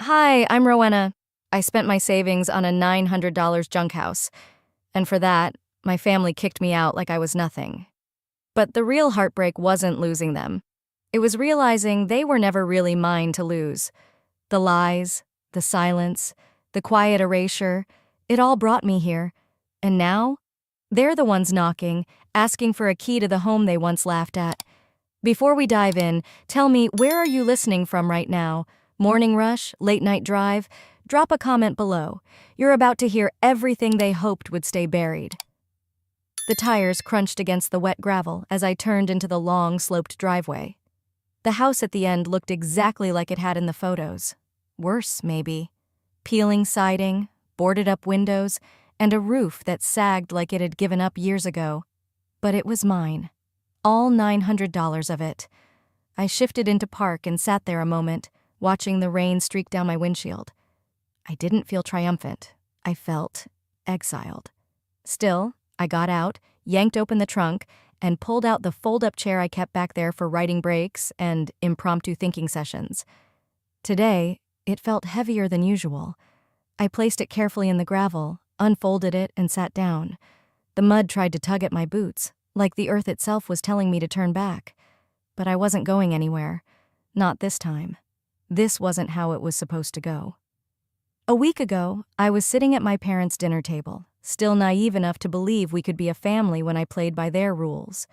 Hi, I'm Rowena. I spent my savings on a $900 junk house, and for that, my family kicked me out like I was nothing. But the real heartbreak wasn't losing them. It was realizing they were never really mine to lose. The lies, the silence, the quiet erasure, it all brought me here. And now, they're the ones knocking, asking for a key to the home they once laughed at. Before we dive in, tell me, where are you listening from right now? Morning rush, late night drive? Drop a comment below. You're about to hear everything they hoped would stay buried. The tires crunched against the wet gravel as I turned into the long, sloped driveway. The house at the end looked exactly like it had in the photos. Worse, maybe. Peeling siding, boarded-up windows, and a roof that sagged like it had given up years ago. But it was mine. All $900 of it. I shifted into park and sat there a moment, watching the rain streak down my windshield. I didn't feel triumphant. I felt exiled. Still, I got out, yanked open the trunk, and pulled out the fold-up chair I kept back there for writing breaks and impromptu thinking sessions. Today, it felt heavier than usual. I placed it carefully in the gravel, unfolded it, and sat down. The mud tried to tug at my boots, like the earth itself was telling me to turn back. But I wasn't going anywhere. Not this time. This wasn't how it was supposed to go. A week ago, I was sitting at my parents' dinner table, still naive enough to believe we could be a family when I played by their rules.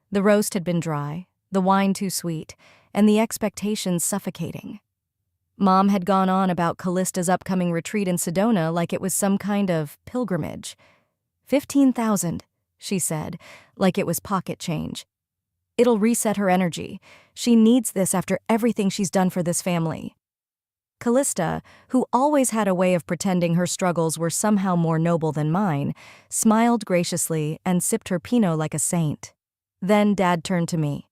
The roast had been dry, the wine too sweet, and the expectations suffocating. Mom had gone on about Callista's upcoming retreat in Sedona like it was some kind of pilgrimage. 15,000, she said, like it was pocket change. It'll reset her energy. She needs this after everything she's done for this family. Callista, who always had a way of pretending her struggles were somehow more noble than mine, smiled graciously and sipped her Pinot like a saint. Then Dad turned to me.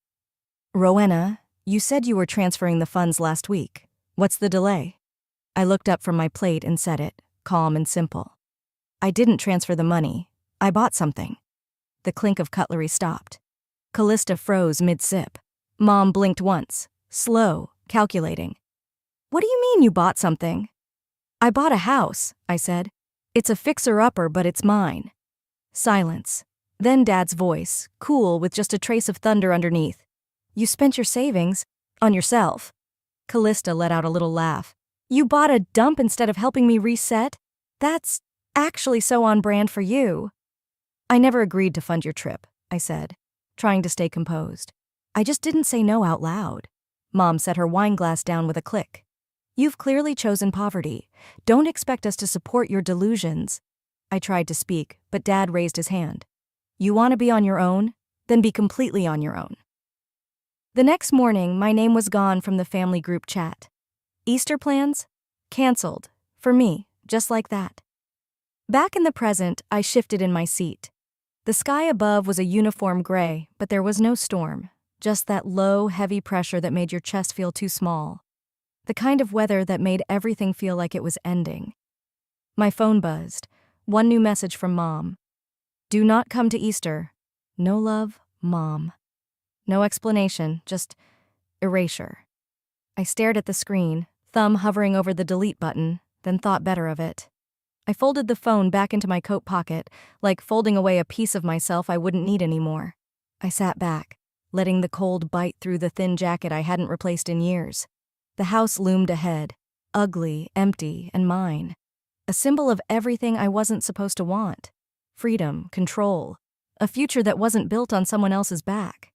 Rowena, you said you were transferring the funds last week. What's the delay? I looked up from my plate and said it, calm and simple. I didn't transfer the money. I bought something. The clink of cutlery stopped. Callista froze mid-sip. Mom blinked once, slow, calculating. What do you mean you bought something? I bought a house, I said. It's a fixer-upper, but it's mine. Silence. Then Dad's voice, cool with just a trace of thunder underneath. You spent your savings on yourself. Callista let out a little laugh. You bought a dump instead of helping me reset? That's actually so on brand for you. I never agreed to fund your trip, I said, trying to stay composed. I just didn't say no out loud. Mom set her wine glass down with a click. You've clearly chosen poverty. Don't expect us to support your delusions. I tried to speak, but Dad raised his hand. You want to be on your own? Then be completely on your own. The next morning, my name was gone from the family group chat. Easter plans? Canceled. For me, just like that. Back in the present, I shifted in my seat. The sky above was a uniform gray, but there was no storm, just that low, heavy pressure that made your chest feel too small. The kind of weather that made everything feel like it was ending. My phone buzzed. One new message from Mom. Do not come to Easter. No love, Mom. No explanation, just erasure. I stared at the screen, thumb hovering over the delete button, then thought better of it. I folded the phone back into my coat pocket, like folding away a piece of myself I wouldn't need anymore. I sat back, letting the cold bite through the thin jacket I hadn't replaced in years. The house loomed ahead, ugly, empty, and mine. A symbol of everything I wasn't supposed to want. Freedom, control, a future that wasn't built on someone else's back.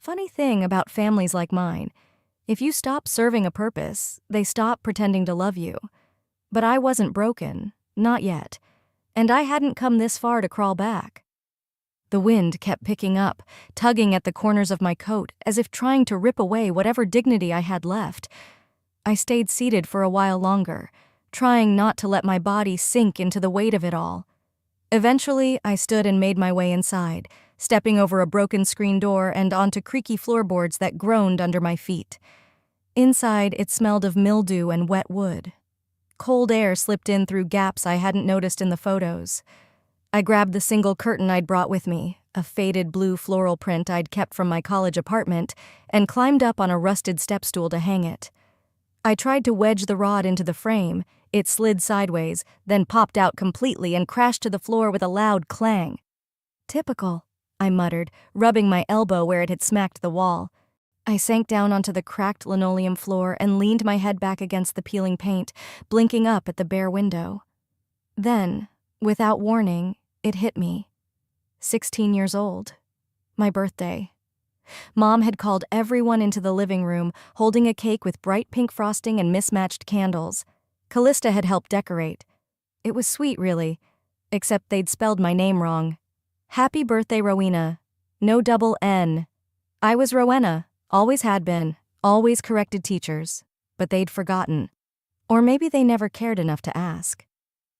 Funny thing about families like mine, if you stop serving a purpose, they stop pretending to love you. But I wasn't broken, not yet, and I hadn't come this far to crawl back. The wind kept picking up, tugging at the corners of my coat as if trying to rip away whatever dignity I had left. I stayed seated for a while longer, trying not to let my body sink into the weight of it all. Eventually, I stood and made my way inside, stepping over a broken screen door and onto creaky floorboards that groaned under my feet. Inside, it smelled of mildew and wet wood. Cold air slipped in through gaps I hadn't noticed in the photos. I grabbed the single curtain I'd brought with me, a faded blue floral print I'd kept from my college apartment, and climbed up on a rusted step stool to hang it. I tried to wedge the rod into the frame. It slid sideways, then popped out completely and crashed to the floor with a loud clang. "Typical," I muttered, rubbing my elbow where it had smacked the wall. I sank down onto the cracked linoleum floor and leaned my head back against the peeling paint, blinking up at the bare window. Then, without warning, it hit me. 16 years old. My birthday. Mom had called everyone into the living room, holding a cake with bright pink frosting and mismatched candles. Callista had helped decorate. It was sweet, really, except they'd spelled my name wrong. Happy birthday, Rowena. No double N. I was Rowena, always had been, always corrected teachers, but they'd forgotten. Or maybe they never cared enough to ask.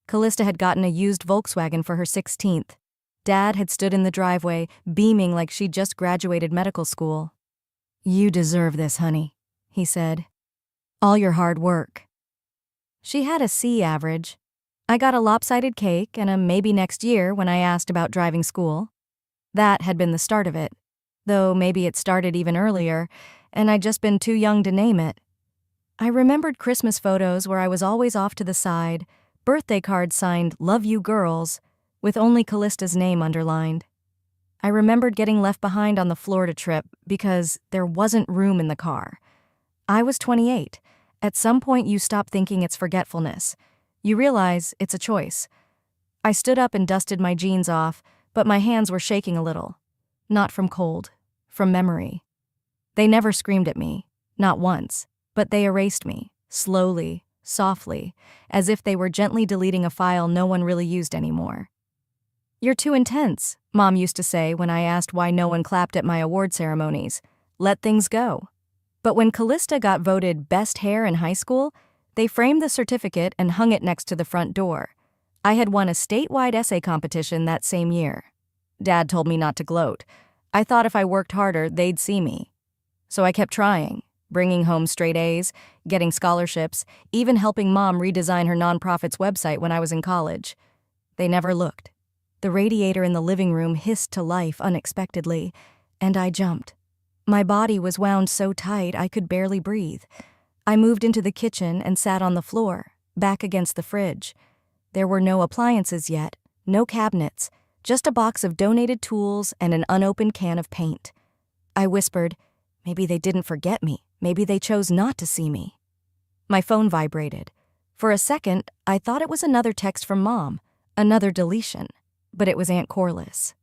Callista had gotten a used Volkswagen for her 16th. Dad had stood in the driveway, beaming like she'd just graduated medical school. "You deserve this, honey," he said. "All your hard work." She had a C average. I got a lopsided cake and a maybe next year when I asked about driving school. That had been the start of it, though maybe it started even earlier, and I'd just been too young to name it. I remembered Christmas photos where I was always off to the side, birthday cards signed "Love You Girls," with only Callista's name underlined. I remembered getting left behind on the Florida trip because there wasn't room in the car. I was 28. At some point you stop thinking it's forgetfulness. You realize it's a choice. I stood up and dusted my jeans off, but my hands were shaking a little. Not from cold, from memory. They never screamed at me, not once, but they erased me, slowly, softly, as if they were gently deleting a file no one really used anymore. "You're too intense," Mom used to say when I asked why no one clapped at my award ceremonies. "Let things go." But when Callista got voted best hair in high school, they framed the certificate and hung it next to the front door. I had won a statewide essay competition that same year. Dad told me not to gloat. I thought if I worked harder, they'd see me. So I kept trying, bringing home straight A's, getting scholarships, even helping Mom redesign her nonprofit's website when I was in college. They never looked. The radiator in the living room hissed to life unexpectedly, and I jumped. My body was wound so tight I could barely breathe. I moved into the kitchen and sat on the floor, back against the fridge. There were no appliances yet, no cabinets, just a box of donated tools and an unopened can of paint. I whispered, maybe they didn't forget me, maybe they chose not to see me. My phone vibrated. For a second, I thought it was another text from Mom, another deletion, but it was Aunt Corliss.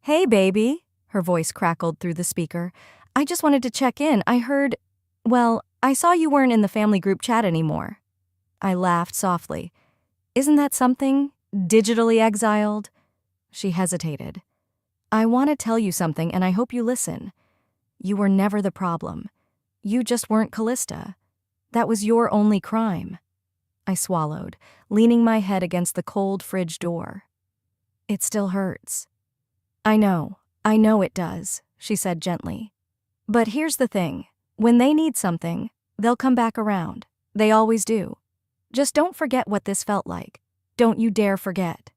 "Hey, baby," her voice crackled through the speaker. "I just wanted to check in. I saw you weren't in the family group chat anymore." I laughed softly. "Isn't that something? Digitally exiled?" She hesitated. "I want to tell you something, and I hope you listen. You were never the problem. You just weren't Callista. That was your only crime." I swallowed, leaning my head against the cold fridge door. "It still hurts." I know it does," she said gently. "But here's the thing. When they need something, they'll come back around. They always do. Just don't forget what this felt like. Don't you dare forget."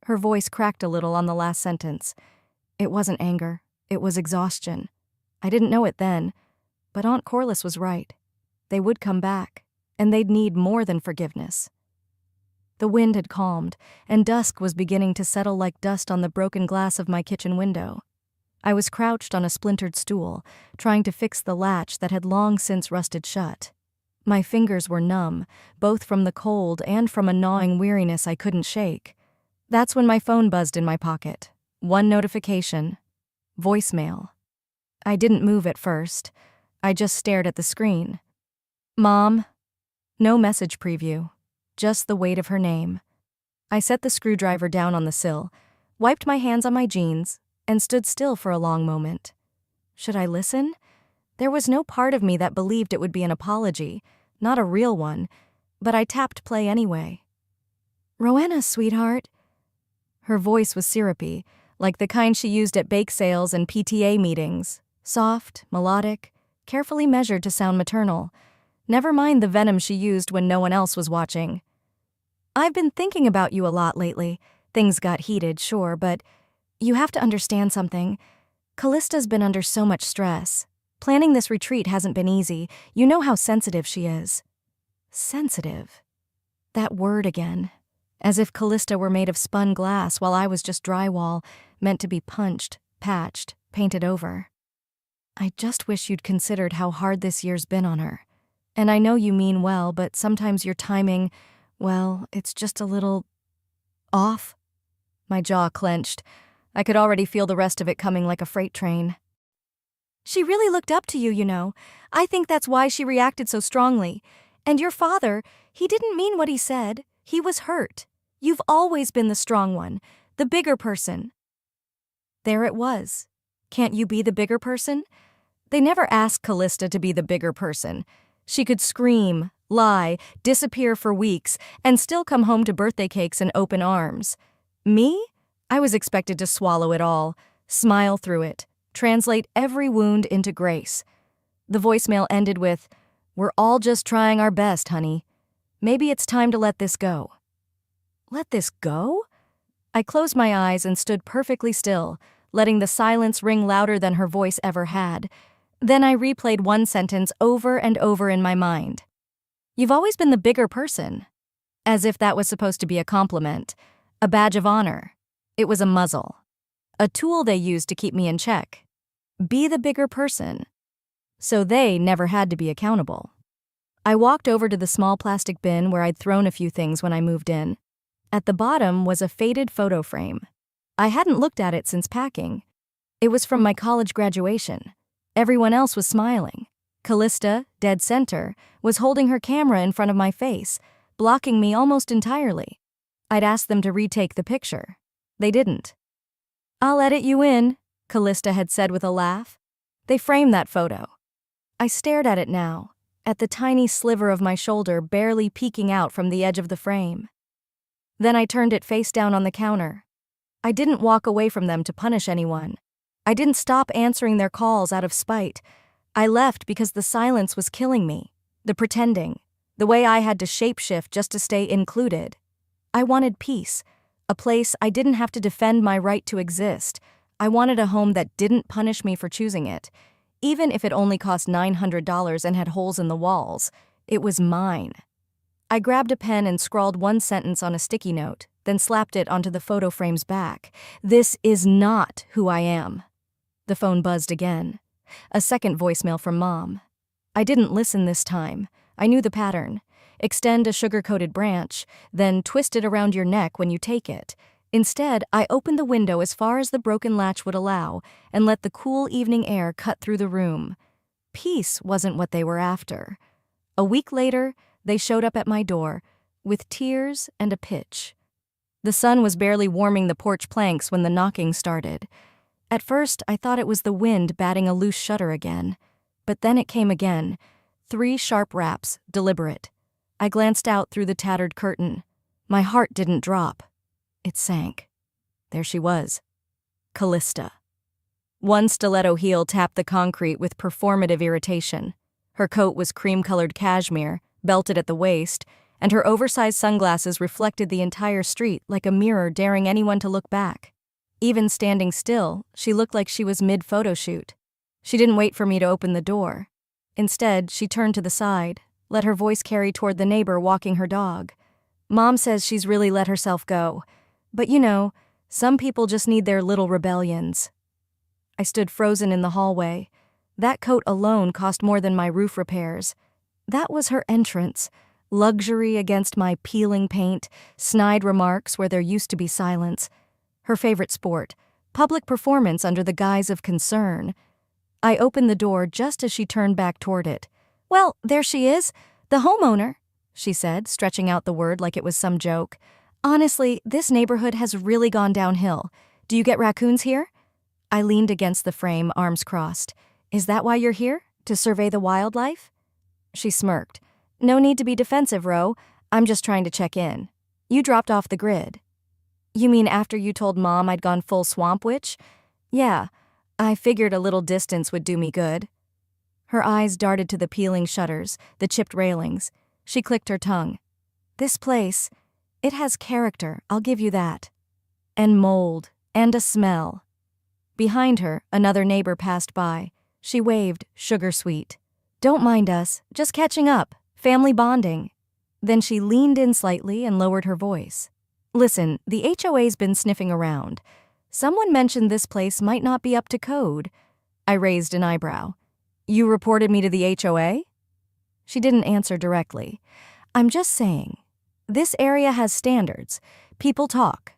Her voice cracked a little on the last sentence. It wasn't anger. It was exhaustion. I didn't know it then, but Aunt Corliss was right. They would come back, and they'd need more than forgiveness. The wind had calmed, and dusk was beginning to settle like dust on the broken glass of my kitchen window. I was crouched on a splintered stool, trying to fix the latch that had long since rusted shut. My fingers were numb, both from the cold and from a gnawing weariness I couldn't shake. That's when my phone buzzed in my pocket. One notification. Voicemail. I didn't move at first. I just stared at the screen. "Mom." No message preview. Just the weight of her name. I set the screwdriver down on the sill, wiped my hands on my jeans, and stood still for a long moment. Should I listen? There was no part of me that believed it would be an apology, not a real one, but I tapped play anyway. "Rowena, sweetheart." Her voice was syrupy, like the kind she used at bake sales and PTA meetings. Soft, melodic, carefully measured to sound maternal. Never mind the venom she used when no one else was watching. "I've been thinking about you a lot lately. Things got heated, sure, but you have to understand something. Callista's been under so much stress. Planning this retreat hasn't been easy. You know how sensitive she is. Sensitive. That word again. As if Callista were made of spun glass while I was just drywall, meant to be punched, patched, painted over. I just wish you'd considered how hard this year's been on her. And I know you mean well, but sometimes your timing, well, it's just a little off. My jaw clenched. I could already feel the rest of it coming like a freight train. She really looked up to you, you know. I think that's why she reacted so strongly. And your father, he didn't mean what he said. He was hurt. You've always been the strong one, the bigger person. There it was. Can't you be the bigger person? They never asked Callista to be the bigger person. She could scream, lie, disappear for weeks, and still come home to birthday cakes and open arms. Me? I was expected to swallow it all, smile through it, translate every wound into grace. The voicemail ended with, "We're all just trying our best, honey. Maybe it's time to let this go." Let this go? I closed my eyes and stood perfectly still, letting the silence ring louder than her voice ever had. Then I replayed one sentence over and over in my mind. "You've always been the bigger person." As if that was supposed to be a compliment, a badge of honor. It was a muzzle. A tool they used to keep me in check. Be the bigger person. So they never had to be accountable. I walked over to the small plastic bin where I'd thrown a few things when I moved in. At the bottom was a faded photo frame. I hadn't looked at it since packing. It was from my college graduation. Everyone else was smiling. Callista, dead center, was holding her camera in front of my face, blocking me almost entirely. I'd asked them to retake the picture. They didn't. "I'll edit you in," Callista had said with a laugh. They framed that photo. I stared at it now, at the tiny sliver of my shoulder barely peeking out from the edge of the frame. Then I turned it face down on the counter. I didn't walk away from them to punish anyone. I didn't stop answering their calls out of spite. I left because the silence was killing me, the pretending, the way I had to shapeshift just to stay included. I wanted peace, a place I didn't have to defend my right to exist. I wanted a home that didn't punish me for choosing it, even if it only cost $900 and had holes in the walls. It was mine. I grabbed a pen and scrawled one sentence on a sticky note, then slapped it onto the photo frame's back. "This is not who I am." The phone buzzed again. A second voicemail from Mom. I didn't listen this time. I knew the pattern. Extend a sugar-coated branch, then twist it around your neck when you take it. Instead, I opened the window as far as the broken latch would allow and let the cool evening air cut through the room. Peace wasn't what they were after. A week later, they showed up at my door, with tears and a pitch. The sun was barely warming the porch planks when the knocking started. At first, I thought it was the wind batting a loose shutter again. But then it came again. 3 sharp raps, deliberate. I glanced out through the tattered curtain. My heart didn't drop. It sank. There she was. Callista. One stiletto heel tapped the concrete with performative irritation. Her coat was cream-colored cashmere, belted at the waist, and her oversized sunglasses reflected the entire street like a mirror daring anyone to look back. Even standing still, she looked like she was mid-photo shoot. She didn't wait for me to open the door. Instead, she turned to the side, let her voice carry toward the neighbor walking her dog. "Mom says she's really let herself go. But you know, some people just need their little rebellions." I stood frozen in the hallway. That coat alone cost more than my roof repairs. That was her entrance. Luxury against my peeling paint, snide remarks where there used to be silence. Her favorite sport, public performance under the guise of concern. I opened the door just as she turned back toward it. "Well, there she is, the homeowner," she said, stretching out the word like it was some joke. "Honestly, this neighborhood has really gone downhill. Do you get raccoons here?" I leaned against the frame, arms crossed. "Is that why you're here? To survey the wildlife?" She smirked. "No need to be defensive, Ro. I'm just trying to check in. You dropped off the grid." "You mean after you told Mom I'd gone full swamp witch?" "Yeah, I figured a little distance would do me good." Her eyes darted to the peeling shutters, the chipped railings. She clicked her tongue. "This place, it has character, I'll give you that. And mold, and a smell." Behind her, another neighbor passed by. She waved, sugar sweet. Don't mind us, just catching up, family bonding. Then she leaned in slightly and lowered her voice. Listen, the HOA's been sniffing around. Someone mentioned this place might not be up to code. I raised an eyebrow. You reported me to the HOA? She didn't answer directly. I'm just saying. This area has standards. People talk.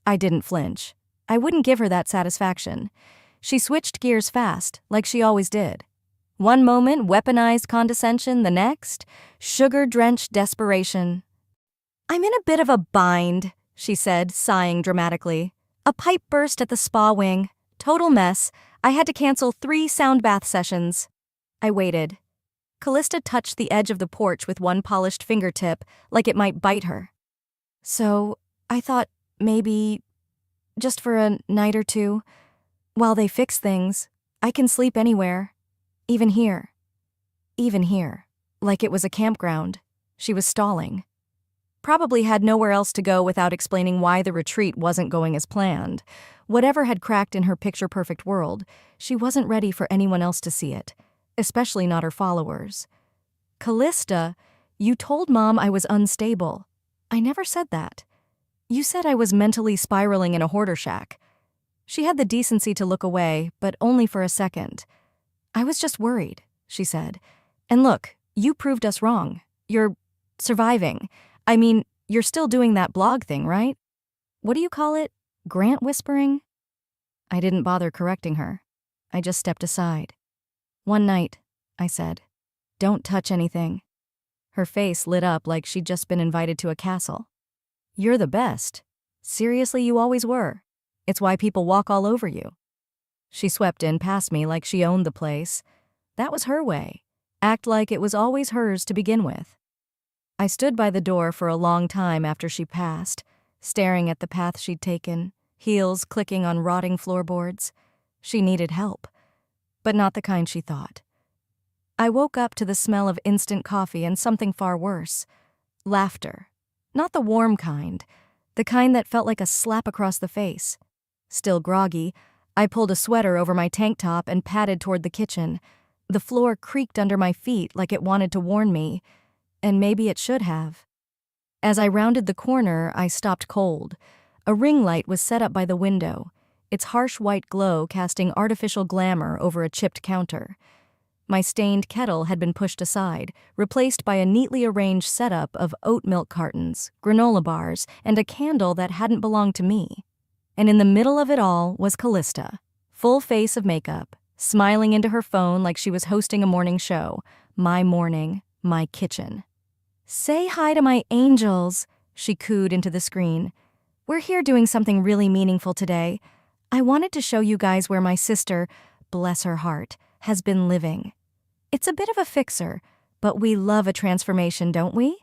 I didn't flinch. I wouldn't give her that satisfaction. She switched gears fast, like she always did. One moment, weaponized condescension, the next, sugar-drenched desperation. I'm in a bit of a bind, she said, sighing dramatically. A pipe burst at the spa wing. Total mess. I had to cancel 3 sound bath sessions. I waited. Callista touched the edge of the porch with one polished fingertip, like it might bite her. So, I thought maybe, just for a night or two, while they fix things, I can sleep anywhere. Even here. Even here. Like it was a campground. She was stalling. Probably had nowhere else to go without explaining why the retreat wasn't going as planned. Whatever had cracked in her picture-perfect world, she wasn't ready for anyone else to see it, especially not her followers. Callista, you told Mom I was unstable. I never said that. You said I was mentally spiraling in a hoarder shack. She had the decency to look away, but only for a second. I was just worried, she said. And look, you proved us wrong. You're surviving. I mean, you're still doing that blog thing, right? What do you call it? Grant whispering? I didn't bother correcting her. I just stepped aside. One night, I said, don't touch anything. Her face lit up like she'd just been invited to a castle. You're the best. Seriously, you always were. It's why people walk all over you. She swept in past me like she owned the place. That was her way. Act like it was always hers to begin with. I stood by the door for a long time after she passed, staring at the path she'd taken, heels clicking on rotting floorboards. She needed help, but not the kind she thought. I woke up to the smell of instant coffee and something far worse. Laughter. Not the warm kind, the kind that felt like a slap across the face. Still groggy, I pulled a sweater over my tank top and padded toward the kitchen. The floor creaked under my feet like it wanted to warn me, and maybe it should have. As I rounded the corner, I stopped cold. A ring light was set up by the window, its harsh white glow casting artificial glamour over a chipped counter. My stained kettle had been pushed aside, replaced by a neatly arranged setup of oat milk cartons, granola bars, and a candle that hadn't belonged to me. And in the middle of it all was Callista, full face of makeup, smiling into her phone like she was hosting a morning show. My morning, my kitchen. Say hi to my angels, she cooed into the screen. We're here doing something really meaningful today. I wanted to show you guys where my sister, bless her heart, has been living. It's a bit of a fixer, but we love a transformation, don't we?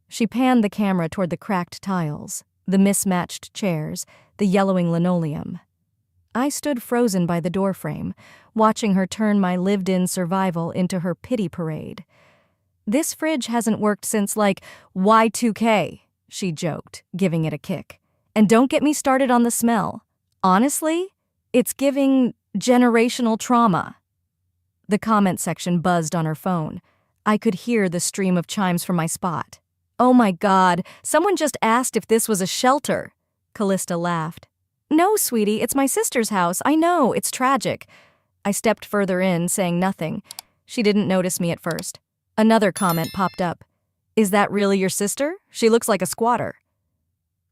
She panned the camera toward the cracked tiles, the mismatched chairs, the yellowing linoleum. I stood frozen by the doorframe, watching her turn my lived-in survival into her pity parade. This fridge hasn't worked since, like, Y2K, she joked, giving it a kick. And don't get me started on the smell. Honestly, it's giving generational trauma. The comment section buzzed on her phone. I could hear the stream of chimes from my spot. Oh my God, someone just asked if this was a shelter. Callista laughed. No, sweetie, it's my sister's house. I know, it's tragic. I stepped further in, saying nothing. She didn't notice me at first. Another comment popped up. Is that really your sister? She looks like a squatter.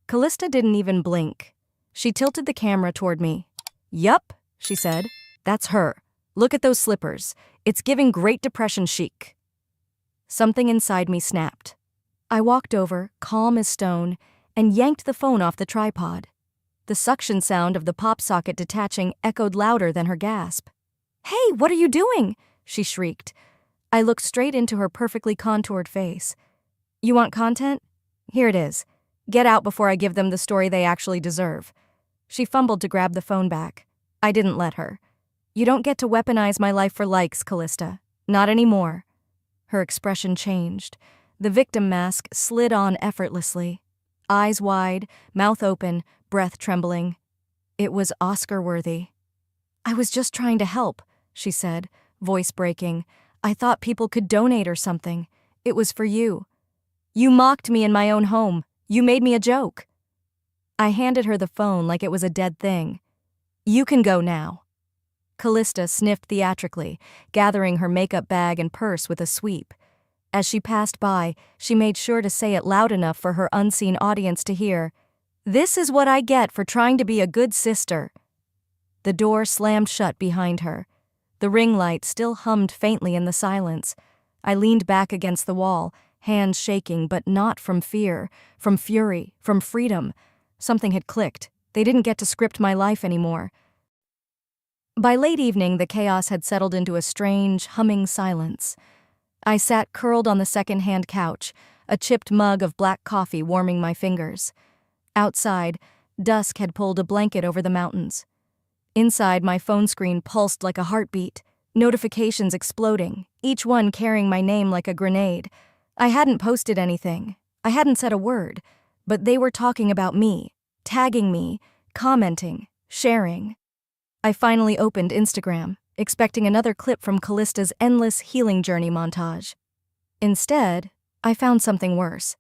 Callista didn't even blink. She tilted the camera toward me. Yup, she said. That's her. Look at those slippers. It's giving Great Depression chic. Something inside me snapped. I walked over, calm as stone, and yanked the phone off the tripod. The suction sound of the pop socket detaching echoed louder than her gasp. Hey, what are you doing? She shrieked. I looked straight into her perfectly contoured face. You want content? Here it is. Get out before I give them the story they actually deserve. She fumbled to grab the phone back. I didn't let her. You don't get to weaponize my life for likes, Callista. Not anymore. Her expression changed. The victim mask slid on effortlessly. Eyes wide, mouth open, breath trembling. It was Oscar-worthy. I was just trying to help, she said, voice breaking. "I thought people could donate or something. It was for you. You mocked me in my own home. You made me a joke." I handed her the phone like it was a dead thing. "You can go now." Callista sniffed theatrically, gathering her makeup bag and purse with a sweep. As she passed by, she made sure to say it loud enough for her unseen audience to hear, "This is what I get for trying to be a good sister." The door slammed shut behind her. The ring light still hummed faintly in the silence. I leaned back against the wall, hands shaking, but not from fear, from fury, from freedom. Something had clicked. They didn't get to script my life anymore. By late evening, the chaos had settled into a strange, humming silence. I sat curled on the second-hand couch, a chipped mug of black coffee warming my fingers. Outside, dusk had pulled a blanket over the mountains. Inside, my phone screen pulsed like a heartbeat, notifications exploding, each one carrying my name like a grenade. I hadn't posted anything. I hadn't said a word, but they were talking about me, tagging me, commenting, sharing. I finally opened Instagram, expecting another clip from Callista's endless healing journey montage. Instead, I found something worse.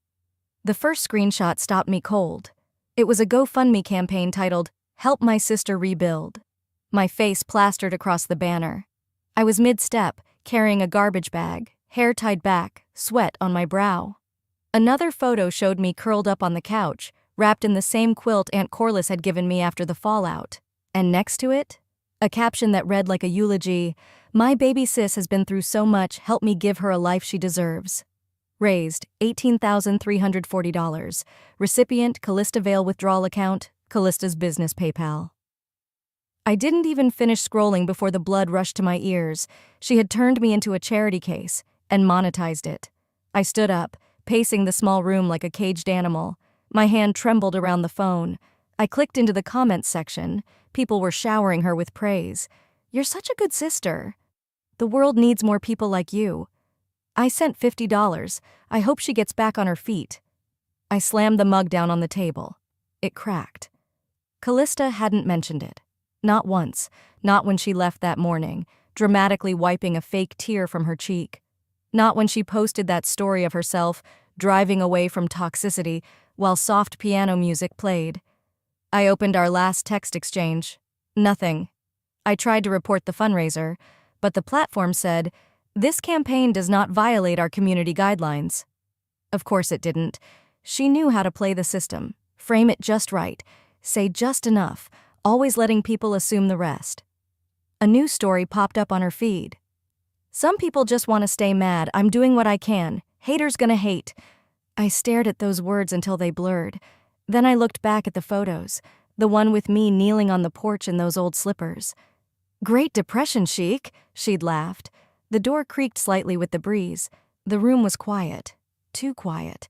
The first screenshot stopped me cold. It was a GoFundMe campaign titled, "Help My Sister Rebuild." My face plastered across the banner. I was mid-step, carrying a garbage bag, hair tied back, sweat on my brow. Another photo showed me curled up on the couch, wrapped in the same quilt Aunt Corliss had given me after the fallout. And next to it, a caption that read like a eulogy, "My baby sis has been through so much, help me give her a life she deserves." Raised, $18,340. Recipient, Callista Vale withdrawal account, Callista's business PayPal. I didn't even finish scrolling before the blood rushed to my ears. She had turned me into a charity case and monetized it. I stood up, pacing the small room like a caged animal. My hand trembled around the phone. I clicked into the comments section. People were showering her with praise. "You're such a good sister. The world needs more people like you." I sent $50. "I hope she gets back on her feet." I slammed the mug down on the table. It cracked. Callista hadn't mentioned it. Not once, not when she left that morning, dramatically wiping a fake tear from her cheek. Not when she posted that story of herself driving away from toxicity while soft piano music played. I opened our last text exchange. Nothing. I tried to report the fundraiser, but the platform said, "This campaign does not violate our community guidelines." Of course it didn't. She knew how to play the system, frame it just right, say just enough, always letting people assume the rest. A new story popped up on her feed. "Some people just want to stay mad. I'm doing what I can. Haters gonna hate." I stared at those words until they blurred. Then I looked back at the photos, the one with me kneeling on the porch in those old slippers. "Great Depression chic," she'd laughed. The door creaked slightly with the breeze. The room was quiet. Too quiet.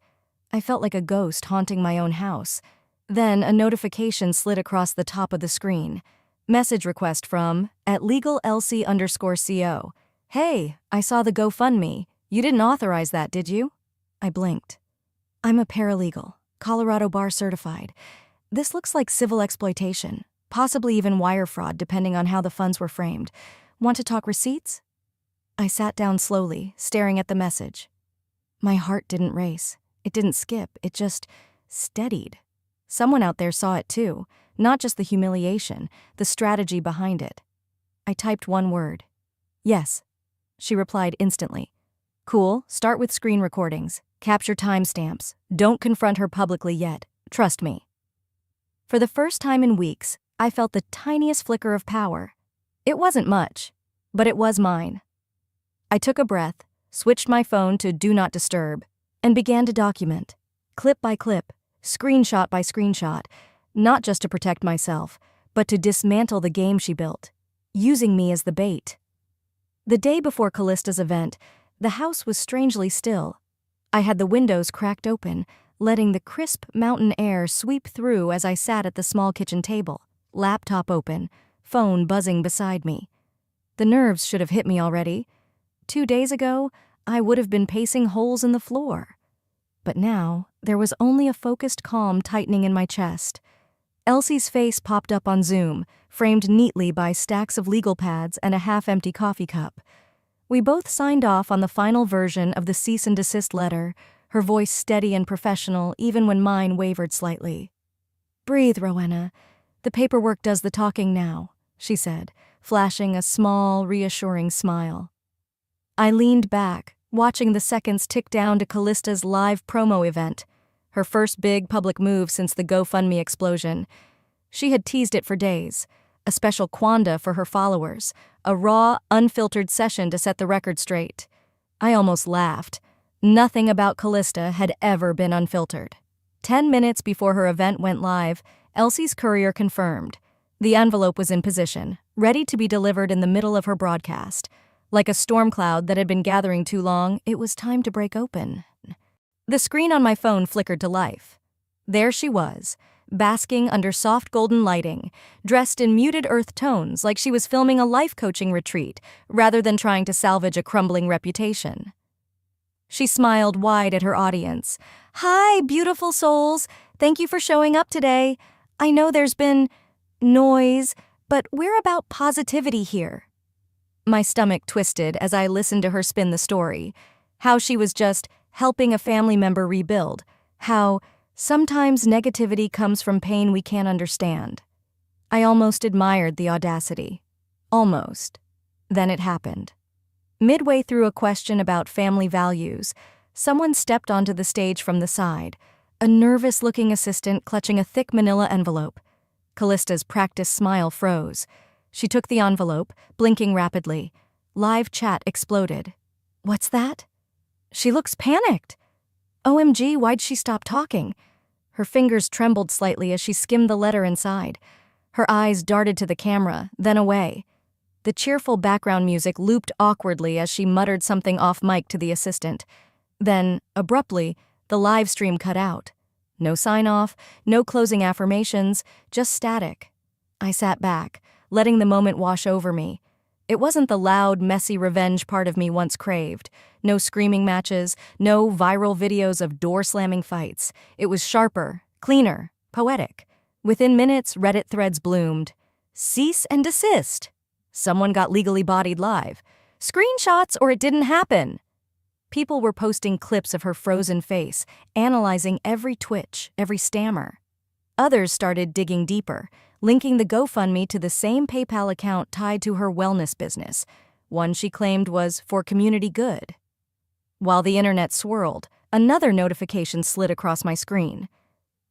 I felt like a ghost haunting my own house. Then a notification slid across the top of the screen. Message request from @LegalElsie_CO. "Hey, I saw the GoFundMe. You didn't authorize that, did you?" I blinked. "I'm a paralegal, Colorado Bar certified. This looks like civil exploitation, possibly even wire fraud depending on how the funds were framed. Want to talk receipts?" I sat down slowly, staring at the message. My heart didn't race. It didn't skip. It just steadied. Someone out there saw it too, not just the humiliation, the strategy behind it. I typed one word. "Yes." She replied instantly. "Cool, start with screen recordings. Capture timestamps. Don't confront her publicly yet. Trust me." For the first time in weeks, I felt the tiniest flicker of power. It wasn't much, but it was mine. I took a breath, switched my phone to Do Not Disturb, and began to document, clip by clip, screenshot by screenshot, not just to protect myself, but to dismantle the game she built, using me as the bait. The day before Callista's event, the house was strangely still. I had the windows cracked open, letting the crisp mountain air sweep through as I sat at the small kitchen table, laptop open, phone buzzing beside me. The nerves should have hit me already. 2 days ago, I would have been pacing holes in the floor. But now, there was only a focused calm tightening in my chest. Elsie's face popped up on Zoom, framed neatly by stacks of legal pads and a half-empty coffee cup. We both signed off on the final version of the cease and desist letter, her voice steady and professional even when mine wavered slightly. "Breathe, Rowena. The paperwork does the talking now," she said, flashing a small, reassuring smile. I leaned back, watching the seconds tick down to Callista's live promo event, her first big public move since the GoFundMe explosion. She had teased it for days, a special quanda for her followers, a raw, unfiltered session to set the record straight. I almost laughed. Nothing about Callista had ever been unfiltered. 10 minutes before her event went live, Elsie's courier confirmed. The envelope was in position, ready to be delivered in the middle of her broadcast. Like a storm cloud that had been gathering too long, it was time to break open. The screen on my phone flickered to life. There she was, basking under soft golden lighting, dressed in muted earth tones like she was filming a life coaching retreat rather than trying to salvage a crumbling reputation. She smiled wide at her audience. "Hi, beautiful souls. Thank you for showing up today. I know there's been noise, but we're about positivity here." My stomach twisted as I listened to her spin the story. How she was just helping a family member rebuild. How sometimes negativity comes from pain we can't understand. I almost admired the audacity. Almost. Then it happened. Midway through a question about family values, someone stepped onto the stage from the side, a nervous-looking assistant clutching a thick manila envelope. Callista's practiced smile froze. She took the envelope, blinking rapidly. Live chat exploded. "What's that?" "She looks panicked." "OMG, why'd she stop talking?" Her fingers trembled slightly as she skimmed the letter inside. Her eyes darted to the camera, then away. The cheerful background music looped awkwardly as she muttered something off mic to the assistant. Then, abruptly, the live stream cut out. No sign-off, no closing affirmations, just static. I sat back, letting the moment wash over me. It wasn't the loud, messy revenge part of me once craved. No screaming matches, no viral videos of door-slamming fights. It was sharper, cleaner, poetic. Within minutes, Reddit threads bloomed. "Cease and desist. Someone got legally bodied live. Screenshots or it didn't happen." People were posting clips of her frozen face, analyzing every twitch, every stammer. Others started digging deeper, linking the GoFundMe to the same PayPal account tied to her wellness business, one she claimed was for community good. While the internet swirled, another notification slid across my screen.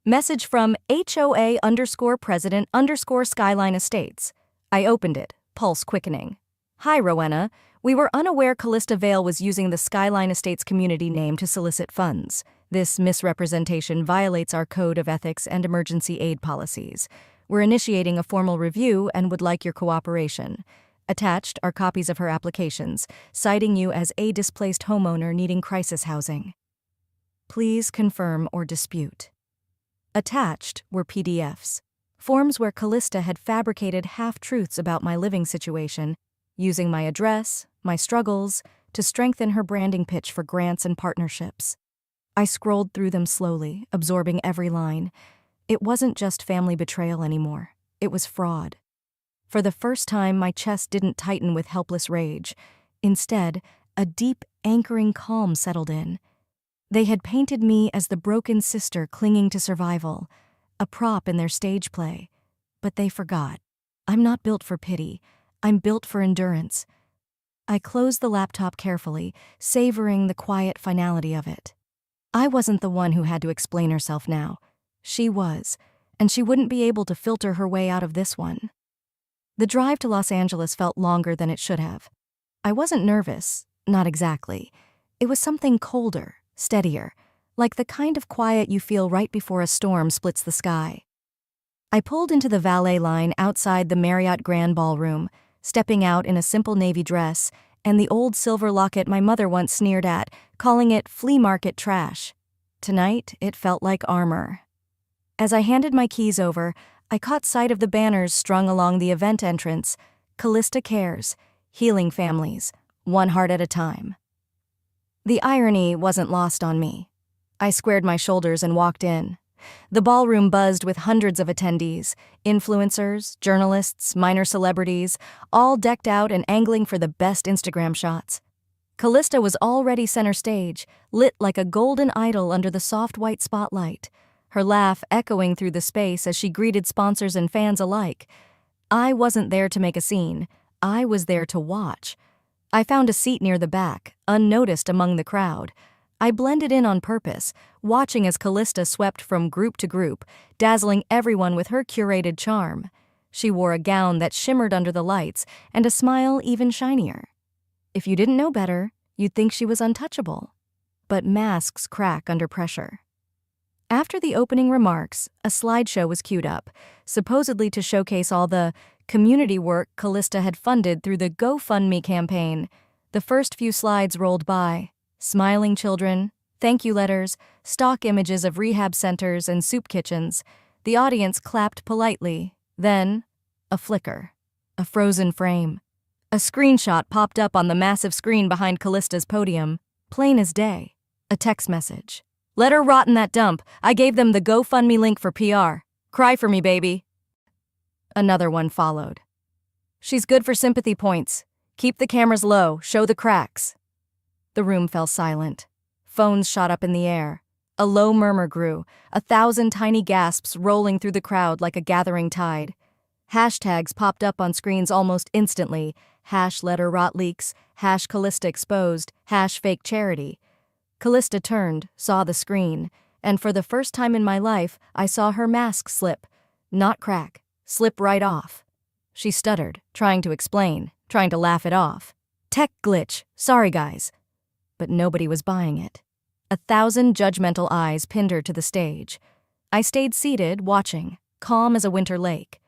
Message from HOA_president_Skyline Estates. I opened it, pulse quickening. "Hi, Rowena. We were unaware Callista Vale was using the Skyline Estates community name to solicit funds. This misrepresentation violates our Code of Ethics and Emergency Aid policies. We're initiating a formal review and would like your cooperation. Attached are copies of her applications, citing you as a displaced homeowner needing crisis housing. Please confirm or dispute." Attached were PDFs, forms where Callista had fabricated half-truths about my living situation, using my address, my struggles, to strengthen her branding pitch for grants and partnerships. I scrolled through them slowly, absorbing every line. It wasn't just family betrayal anymore. It was fraud. For the first time, my chest didn't tighten with helpless rage. Instead, a deep, anchoring calm settled in. They had painted me as the broken sister clinging to survival, a prop in their stage play. But they forgot. I'm not built for pity. I'm built for endurance. I closed the laptop carefully, savoring the quiet finality of it. I wasn't the one who had to explain herself now. She was, and she wouldn't be able to filter her way out of this one. The drive to Los Angeles felt longer than it should have. I wasn't nervous, not exactly. It was something colder, steadier, like the kind of quiet you feel right before a storm splits the sky. I pulled into the valet line outside the Marriott Grand Ballroom, stepping out in a simple navy dress and the old silver locket my mother once sneered at, calling it flea market trash. Tonight, it felt like armor. As I handed my keys over, I caught sight of the banners strung along the event entrance. Callista Cares, healing families, one heart at a time. The irony wasn't lost on me. I squared my shoulders and walked in. The ballroom buzzed with hundreds of attendees, influencers, journalists, minor celebrities, all decked out and angling for the best Instagram shots. Calista was already center stage, lit like a golden idol under the soft white spotlight, her laugh echoing through the space as she greeted sponsors and fans alike. I wasn't there to make a scene. I was there to watch. I found a seat near the back, unnoticed among the crowd. I blended in on purpose, watching as Calista swept from group to group, dazzling everyone with her curated charm. She wore a gown that shimmered under the lights and a smile even shinier. If you didn't know better, you'd think she was untouchable. But masks crack under pressure. After the opening remarks, a slideshow was queued up, supposedly to showcase all the community work Calista had funded through the GoFundMe campaign. The first few slides rolled by. Smiling children, thank you letters, stock images of rehab centers and soup kitchens. The audience clapped politely. Then, a flicker. A frozen frame. A screenshot popped up on the massive screen behind Calista's podium. Plain as day. A text message. Let her rot in that dump. I gave them the GoFundMe link for PR. Cry for me, baby. Another one followed. She's good for sympathy points. Keep the cameras low, show the cracks. The room fell silent. Phones shot up in the air. A low murmur grew, 1,000 tiny gasps rolling through the crowd like a gathering tide. Hashtags popped up on screens almost instantly. #LetHerRotLeaks, #CalistaExposed, #FakeCharity. Calista turned, saw the screen, and for the first time in my life, I saw her mask slip. Not crack, slip right off. She stuttered, trying to explain, trying to laugh it off. Tech glitch, sorry guys. But nobody was buying it. 1,000 judgmental eyes pinned her to the stage. I stayed seated, watching, calm as a winter lake.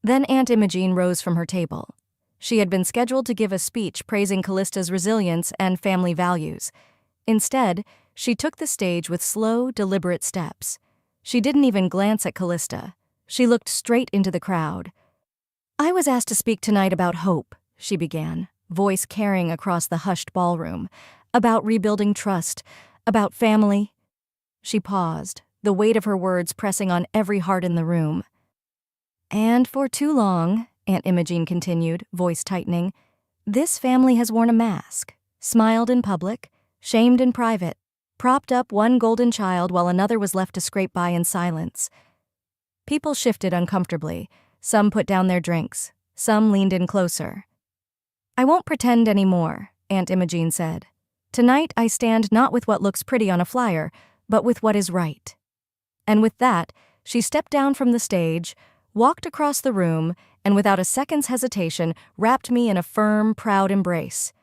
Then Aunt Imogene rose from her table. She had been scheduled to give a speech praising Calista's resilience and family values. Instead, she took the stage with slow, deliberate steps. She didn't even glance at Calista. She looked straight into the crowd. I was asked to speak tonight about hope, she began, voice carrying across the hushed ballroom. About rebuilding trust, about family. She paused, the weight of her words pressing on every heart in the room. And for too long, Aunt Imogene continued, voice tightening, this family has worn a mask, smiled in public, shamed in private, propped up one golden child while another was left to scrape by in silence. People shifted uncomfortably. Some put down their drinks. Some leaned in closer. I won't pretend anymore, Aunt Imogene said. Tonight I stand not with what looks pretty on a flyer, but with what is right. And with that, she stepped down from the stage, walked across the room, and without a second's hesitation, wrapped me in a firm, proud embrace.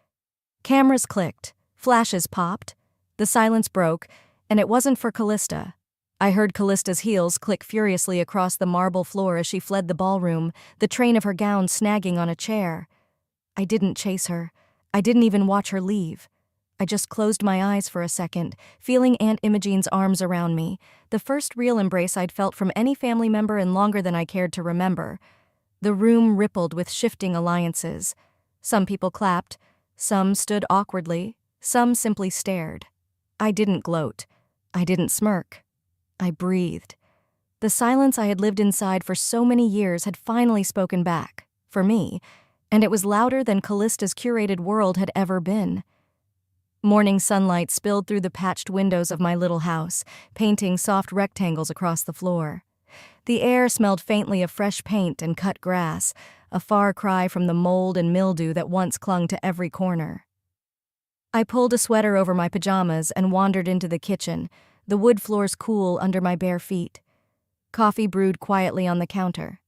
Cameras clicked, flashes popped, the silence broke, and it wasn't for Calista. I heard Callista's heels click furiously across the marble floor as she fled the ballroom, the train of her gown snagging on a chair. I didn't chase her. I didn't even watch her leave. I just closed my eyes for a second, feeling Aunt Imogene's arms around me, the first real embrace I'd felt from any family member in longer than I cared to remember. The room rippled with shifting alliances. Some people clapped, some stood awkwardly, some simply stared. I didn't gloat. I didn't smirk. I breathed. The silence I had lived inside for so many years had finally spoken back, for me, and it was louder than Calista's curated world had ever been. Morning sunlight spilled through the patched windows of my little house, painting soft rectangles across the floor. The air smelled faintly of fresh paint and cut grass, a far cry from the mold and mildew that once clung to every corner. I pulled a sweater over my pajamas and wandered into the kitchen, the wood floors cool under my bare feet. Coffee brewed quietly on the counter.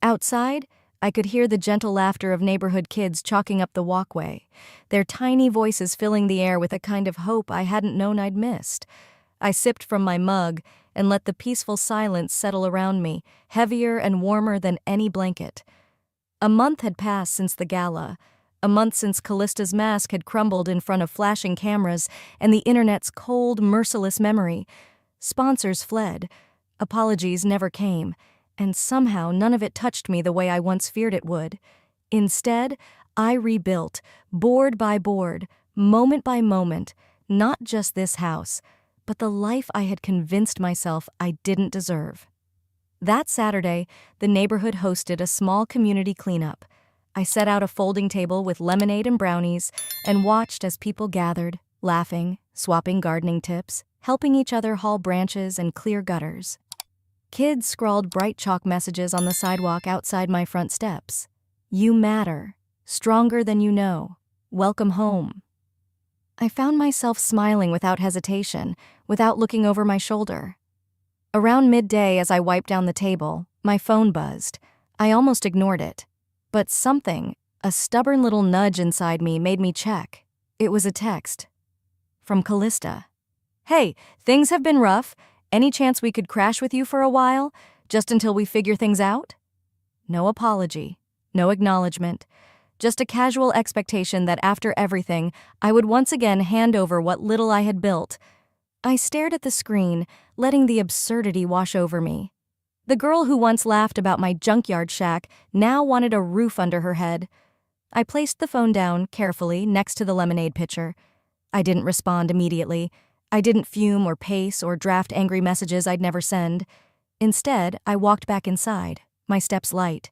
Outside, I could hear the gentle laughter of neighborhood kids chalking up the walkway, their tiny voices filling the air with a kind of hope I hadn't known I'd missed. I sipped from my mug and let the peaceful silence settle around me, heavier and warmer than any blanket. A month had passed since the gala, a month since Calista's mask had crumbled in front of flashing cameras and the internet's cold, merciless memory. Sponsors fled. Apologies never came. And somehow none of it touched me the way I once feared it would. Instead, I rebuilt, board by board, moment by moment, not just this house, but the life I had convinced myself I didn't deserve. That Saturday, the neighborhood hosted a small community cleanup. I set out a folding table with lemonade and brownies and watched as people gathered, laughing, swapping gardening tips, helping each other haul branches and clear gutters. Kids scrawled bright chalk messages on the sidewalk outside my front steps. "You matter. Stronger than you know. Welcome home." I found myself smiling without hesitation, without looking over my shoulder. Around midday, as I wiped down the table, my phone buzzed. I almost ignored it. But something, a stubborn little nudge inside me, made me check. It was a text. From Callista. "Hey, things have been rough. Any chance we could crash with you for a while, just until we figure things out?" No apology, no acknowledgement, just a casual expectation that after everything, I would once again hand over what little I had built. I stared at the screen, letting the absurdity wash over me. The girl who once laughed about my junkyard shack now wanted a roof under her head. I placed the phone down carefully next to the lemonade pitcher. I didn't respond immediately. I didn't fume or pace or draft angry messages I'd never send. Instead, I walked back inside, my steps light.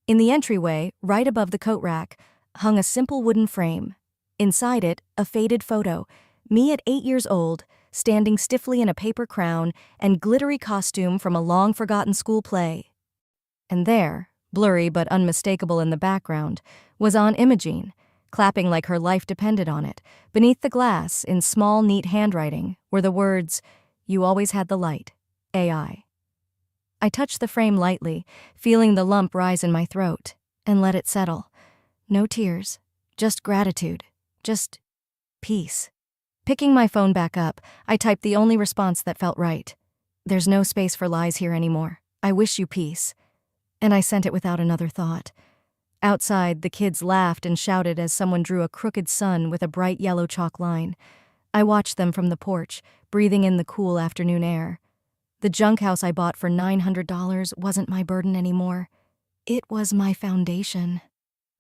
In the entryway, right above the coat rack, hung a simple wooden frame. Inside it, a faded photo, me at 8 years old, standing stiffly in a paper crown and glittery costume from a long-forgotten school play. And there, blurry but unmistakable in the background, was Aunt Imogene, clapping like her life depended on it. Beneath the glass, in small, neat handwriting, were the words, "You always had the light, AI." I touched the frame lightly, feeling the lump rise in my throat, and let it settle. No tears, just gratitude, just peace. Picking my phone back up, I typed the only response that felt right. "There's no space for lies here anymore. I wish you peace." And I sent it without another thought. Outside, the kids laughed and shouted as someone drew a crooked sun with a bright yellow chalk line. I watched them from the porch, breathing in the cool afternoon air. The junk house I bought for $900 wasn't my burden anymore. It was my foundation.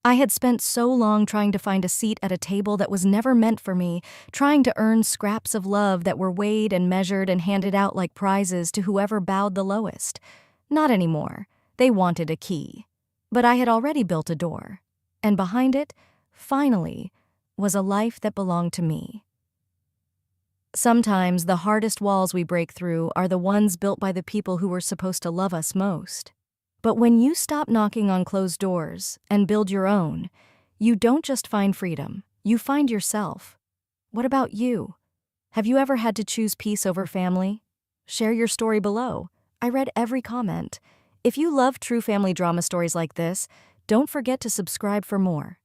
I had spent so long trying to find a seat at a table that was never meant for me, trying to earn scraps of love that were weighed and measured and handed out like prizes to whoever bowed the lowest. Not anymore. They wanted a key. But I had already built a door. And behind it, finally, was a life that belonged to me. Sometimes the hardest walls we break through are the ones built by the people who were supposed to love us most. But when you stop knocking on closed doors and build your own, you don't just find freedom, you find yourself. What about you? Have you ever had to choose peace over family? Share your story below. I read every comment. If you love true family drama stories like this, don't forget to subscribe for more.